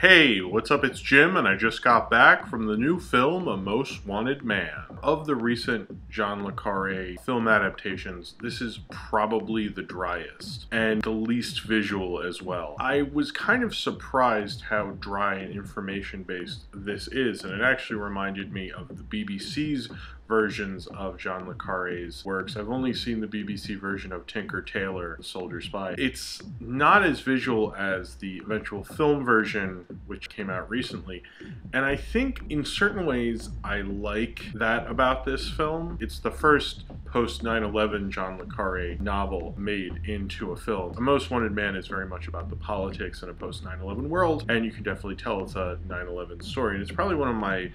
Hey, what's up? It's Jim, and I just got back from the new film, A Most Wanted Man. Of the recent John le Carré film adaptations, this is probably the driest, and the least visual as well. I was kind of surprised how dry and information-based this is, and it actually reminded me of the BBC's versions of John le Carré's works. I've only seen the BBC version of Tinker Tailor, The Soldier Spy. It's not as visual as the eventual film version, which came out recently, and I think in certain ways I like that about this film. It's the first post 9/11 John le Carré novel made into a film. A Most Wanted Man is very much about the politics in a post 9/11 world, and you can definitely tell it's a 9/11 story, and it's probably one of my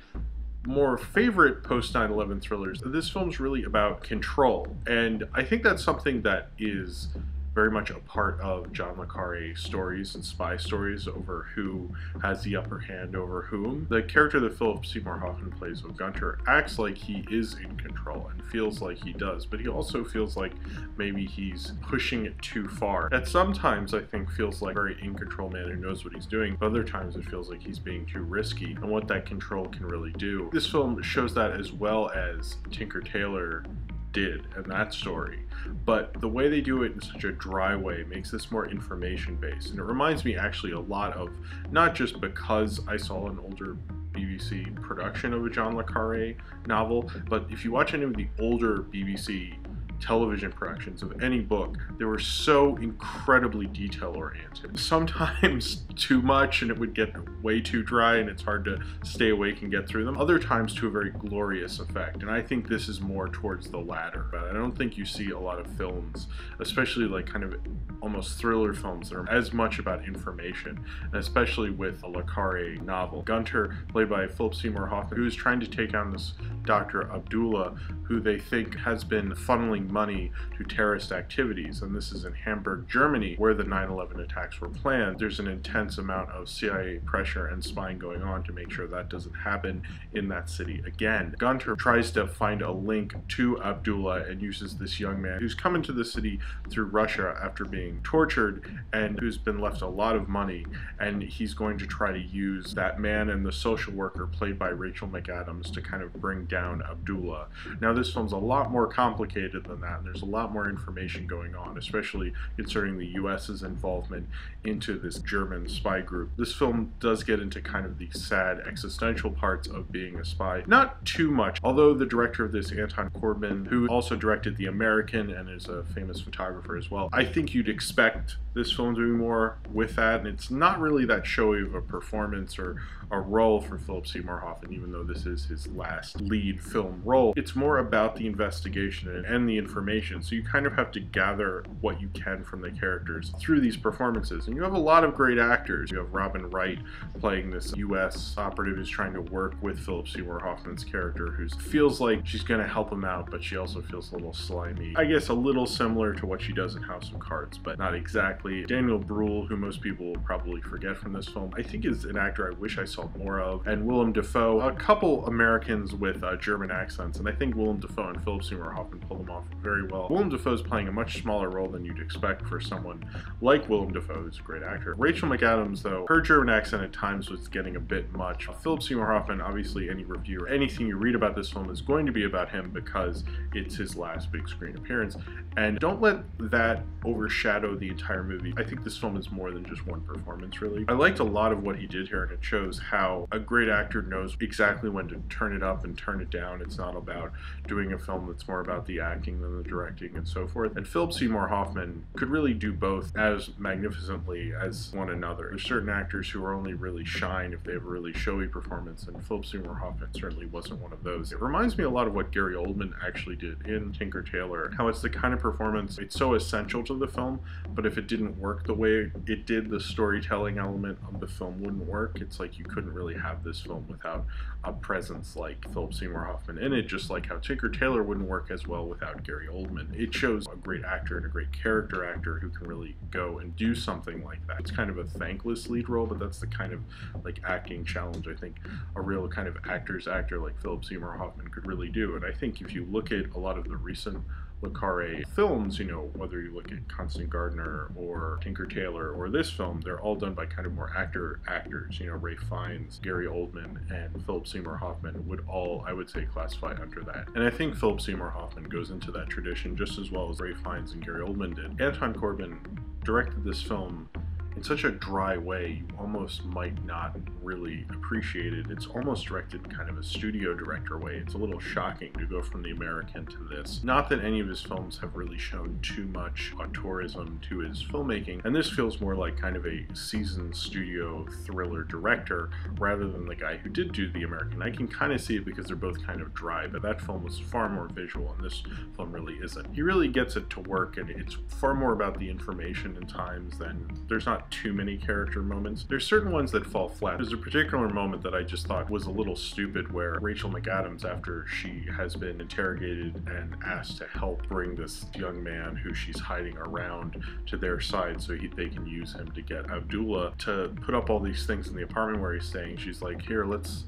more favorite post 9/11 thrillers. This film's really about control, and I think that's something that is very much a part of John le Carré stories and spy stories over who has the upper hand over whom. The character that Seymour Hoffman plays of Gunter acts like he is in control and feels like he does, but he also feels like maybe he's pushing it too far. At sometimes I think feels like a very in control man who knows what he's doing, but other times it feels like he's being too risky and what that control can really do. This film shows that as well as Tinker Tailor did in that story, but the way they do it in such a dry way makes this more information based, and it reminds me actually a lot of, not just because I saw an older BBC production of a John le Carré novel, but if you watch any of the older BBC television productions of any book, they were so incredibly detail oriented. Sometimes too much and it would get way too dry and it's hard to stay awake and get through them. Other times to a very glorious effect, and I think this is more towards the latter. But I don't think you see a lot of films, especially like kind of almost thriller films, that are as much about information, and especially with a le Carré novel. Gunter, played by Seymour Hoffman, who is trying to take down this Dr. Abdullah, who they think has been funneling money to terrorist activities, and this is in Hamburg, Germany, where the 9/11 attacks were planned. There's an intense amount of CIA pressure and spying going on to make sure that doesn't happen in that city again. Gunter tries to find a link to Abdullah and uses this young man who's come into the city through Russia after being tortured and who's been left a lot of money, and he's going to try to use that man and the social worker played by Rachel McAdams to kind of bring down Abdullah. Now this film's a lot more complicated than that, and there's a lot more information going on, especially concerning the US's involvement into this German spy group. This film does get into kind of the sad existential parts of being a spy. Not too much, although the director of this, Anton Corbijn, who also directed The American and is a famous photographer as well, I think you'd expect this film to be more with that, and it's not really that showy of a performance or a role for Seymour Hoffman, even though this is his last lead film role. It's more about the investigation and the information, so you kind of have to gather what you can from the characters through these performances. And you have a lot of great actors. You have Robin Wright playing this US operative who's trying to work with Seymour Hoffman's character, who feels like she's going to help him out, but she also feels a little slimy. I guess a little similar to what she does in House of Cards, but not exactly. Daniel Bruhl, who most people will probably forget from this film, I think is an actor I wish I saw more of, and Willem Dafoe, a couple Americans with German accents, and I think Willem Dafoe and Seymour Hoffman pull them off very well. Willem Dafoe is playing a much smaller role than you'd expect for someone like Willem Dafoe, who's a great actor. Rachel McAdams, though, her German accent at times was getting a bit much. Seymour Hoffman, obviously any review or anything you read about this film is going to be about him because it's his last big screen appearance, and don't let that overshadow the entire movie. I think this film is more than just one performance, really. I liked a lot of what he did here, and it shows how a great actor knows exactly when to turn it up and turn it down. It's not about doing a film that's more about the acting than the directing and so forth. And Seymour Hoffman could really do both as magnificently as one another. There's certain actors who are only really shine if they have a really showy performance, and Seymour Hoffman certainly wasn't one of those. It reminds me a lot of what Gary Oldman actually did in Tinker Tailor, how it's the kind of performance, it's so essential to the film, but if it didn't work the way it did, the storytelling element of the film wouldn't work. It's like you couldn't really have this film without a presence like Seymour Hoffman in it, just like how Tinker Tailor wouldn't work as well without Gary Oldman. It shows a great actor and a great character actor who can really go and do something like that. It's kind of a thankless lead role, but that's the kind of like acting challenge I think a real kind of actor's actor like Seymour Hoffman could really do. And I think if you look at a lot of the recent le Carre films, you know, whether you look at Constant Gardener or Tinker Tailor or this film, they're all done by kind of more actors, you know, Ralph Fiennes, Gary Oldman, and Philip Seymour Hoffman would all, I would say, classify under that. And I think Philip Seymour Hoffman goes into that tradition just as well as Ralph Fiennes and Gary Oldman did. Anton Corbijn directed this film in such a dry way, you almost might not really appreciate it. It's almost directed in kind of a studio director way. It's a little shocking to go from the American to this. Not that any of his films have really shown too much auteurism to his filmmaking, and this feels more like kind of a seasoned studio thriller director rather than the guy who did do the American. I can kind of see it because they're both kind of dry, but that film was far more visual, and this film really isn't. He really gets it to work, and it's far more about the information in times than there's not too many character moments. There's certain ones that fall flat. There's a particular moment that I just thought was a little stupid where Rachel McAdams, after she has been interrogated and asked to help bring this young man who she's hiding around to their side so they can use him to get Abdullah to put up all these things in the apartment where he's staying, she's like, here, let's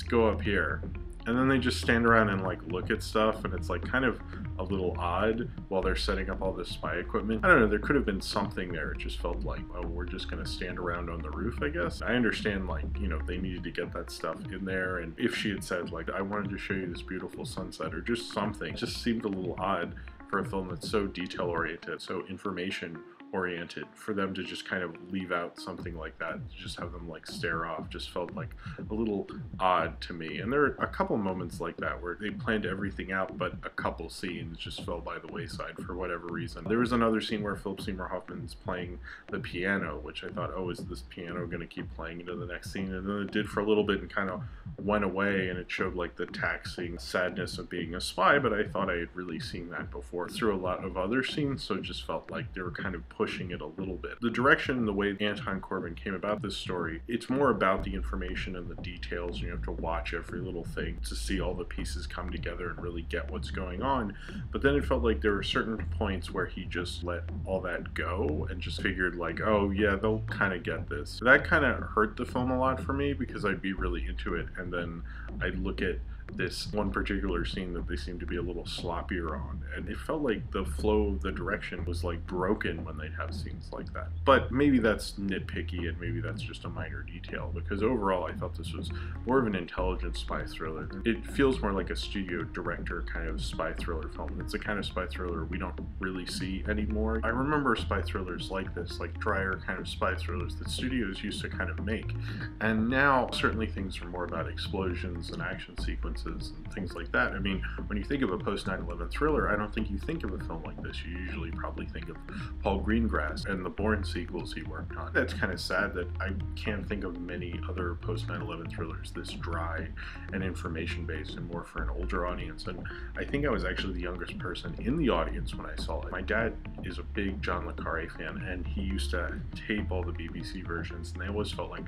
go up here. And then they just stand around and like look at stuff, and it's like kind of a little odd while they're setting up all this spy equipment. I don't know, there could have been something there. It just felt like, oh, we're just gonna stand around on the roof, I guess. I understand, like, you know, they needed to get that stuff in there, and if she had said like, I wanted to show you this beautiful sunset or just something, it just seemed a little odd for a film that's so detail oriented, so information oriented, for them to just kind of leave out something like that, just have them like stare off, just felt like a little odd to me. And there are a couple moments like that where they planned everything out, but a couple scenes just fell by the wayside for whatever reason. There was another scene where Philip Seymour Hoffman's playing the piano, which I thought, oh, is this piano going to keep playing into the next scene? And then it did for a little bit and kind of went away, and it showed like the taxing sadness of being a spy, but I thought I had really seen that before through a lot of other scenes, so it just felt like they were kind of pushing it a little bit. The direction, the way Anton Corbijn came about this story, it's more about the information and the details. You have to watch every little thing to see all the pieces come together and really get what's going on. But then it felt like there were certain points where he just let all that go and just figured like, oh yeah, they'll kind of get this. That kind of hurt the film a lot for me because I'd be really into it, and then I'd look at this one particular scene that they seemed to be a little sloppier on, and it felt like the flow of the direction was like broken when they'd have scenes like that. But maybe that's nitpicky, and maybe that's just a minor detail, because overall I thought this was more of an intelligent spy thriller. It feels more like a studio director kind of spy thriller film. It's a kind of spy thriller we don't really see anymore. I remember spy thrillers like this, like drier kind of spy thrillers that studios used to kind of make, and now certainly things are more about explosions and action sequences and things like that. I mean, when you think of a post 9/11 thriller, I don't think you think of a film like this. You usually probably think of Paul Greengrass and the Bourne sequels he worked on. That's kind of sad that I can't think of many other post 9/11 thrillers this dry and information based and more for an older audience. And I think I was actually the youngest person in the audience when I saw it. My dad is a big John le Carre fan, and he used to tape all the BBC versions, and they always felt like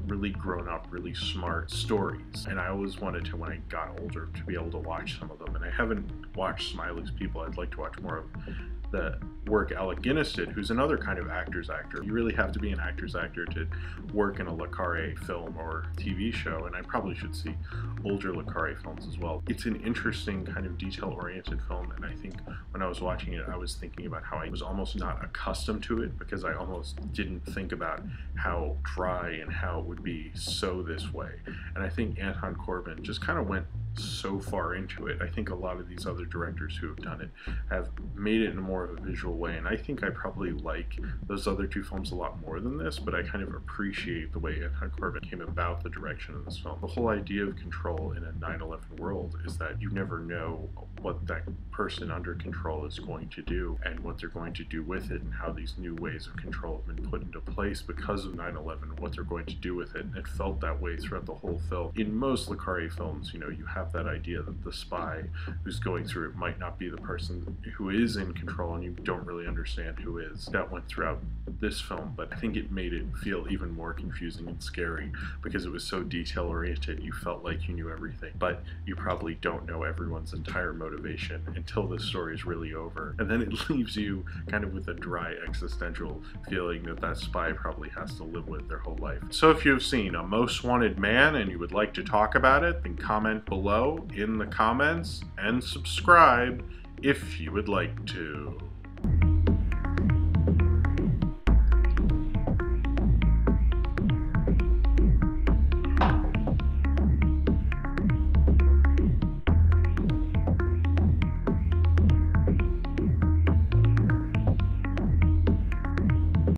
really grown up, really smart stories. And I always wanted to, when I got older, to be able to watch some of them. And I haven't watched Smiley's People. I'd like to watch more of the work Alec Guinness did, who's another kind of actor's actor. You really have to be an actor's actor to work in a le Carre film or TV show, and I probably should see older le Carre films as well. It's an interesting kind of detail-oriented film, and I think when I was watching it, I was thinking about how I was almost not accustomed to it, because I almost didn't think about how dry and how it would be so this way. And I think Anton Corbijn just kind of went so far into it. I think a lot of these other directors who have done it have made it in more of a visual way, and I think I probably like those other two films a lot more than this, but I kind of appreciate the way Anton Corbijn came about the direction of this film. The whole idea of control in a 9/11 world is that you never know what that person under control is going to do and what they're going to do with it, and how these new ways of control have been put into place because of 9/11, what they're going to do with it. And it felt that way throughout the whole film. In most le Carre films, you know, you have that idea that the spy who's going through it might not be the person who is in control, and you don't really understand who is. That went throughout this film, but I think it made it feel even more confusing and scary because it was so detail oriented. You felt like you knew everything, but you probably don't know everyone's entire motivation until the story is really over, and then it leaves you kind of with a dry existential feeling that that spy probably has to live with their whole life. So if you've seen A Most Wanted Man and you would like to talk about it, then comment below in the comments and subscribe if you would like to.